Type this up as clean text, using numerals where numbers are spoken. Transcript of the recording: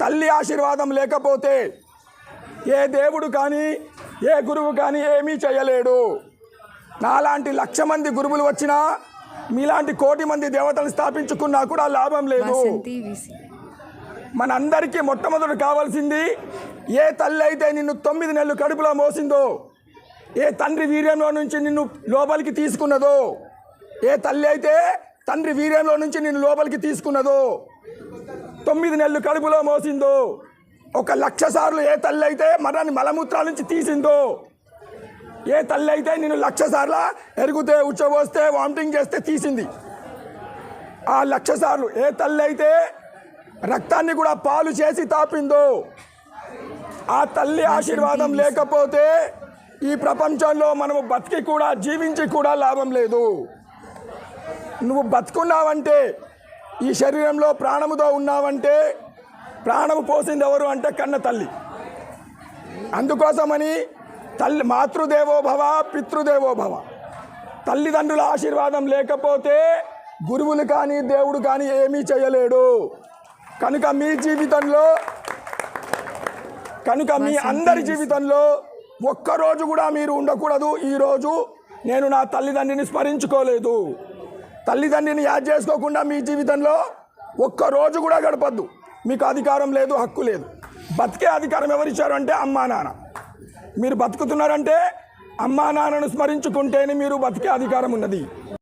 తల్లి ఆశీర్వాదం లేకపోతే ఏ దేవుడు కానీ ఏ గురువు కానీ ఏమీ చేయలేడు. నాలాంటి 1,00,000 మంది గురువులు వచ్చినా మీలాంటి 1,00,00,000 మంది దేవతలు స్థాపించుకున్నా కూడా లాభం లేదు. మనందరికీ మొట్టమొదటి కావాల్సింది, ఏ తల్లి అయితే నిన్ను 9 నెలలు కడుపులో మోసిందో, ఏ తండ్రి వీర్యంలో నుంచి నిన్ను లోపలికి తీసుకున్నదో, ఏ తల్లి అయితే తండ్రి వీర్యంలో నుంచి నిన్ను లోపలికి తీసుకున్నదో, 9 నెలలు కడుపులో మోసిందో, 1,00,000 సార్లు ఏ తల్లి అయితే మలమూత్రాల నుంచి తీసిందో, ఏ తల్లి అయితే నేను 1,00,000 సార్లు ఎరుగుతే ఉచ్చబోస్తే వామిటింగ్ చేస్తే తీసింది, ఆ 1,00,000 సార్లు ఏ తల్లి అయితే రక్తాన్ని కూడా పాలు చేసి తాపిందో, ఆ తల్లి ఆశీర్వాదం లేకపోతే ఈ ప్రపంచంలో మనము బతికి కూడా జీవించి కూడా లాభం లేదు. నువ్వు బతుకున్నావంటే, ఈ శరీరంలో ప్రాణముతో ఉన్నావంటే, ప్రాణము పోసింది ఎవరు అంటే కన్న తల్లి. అందుకోసమని తల్లి మాతృదేవో భవ పితృదేవో భవ, తల్లిదండ్రుల ఆశీర్వాదం లేకపోతే గురువులు కానీ దేవుడు కానీ ఏమీ చేయలేడు. కనుక మీ అందరి జీవితంలో ఒక్కరోజు కూడా మీరు ఉండకూడదు, ఈరోజు నేను నా తల్లిదండ్రిని స్మరించుకోలేదు, తల్లిదండ్రిని యాద్ చేసుకోకుండా మీ జీవితంలో ఒక్కరోజు కూడా గడపద్దు. మీకు అధికారం లేదు, హక్కు లేదు. బతికే అధికారం ఎవరిచ్చారు అంటే అమ్మా నాన్న. మీరు బతుకుతున్నారంటే అమ్మా నాన్నను స్మరించుకుంటేనే మీరు బతికే అధికారం ఉన్నది.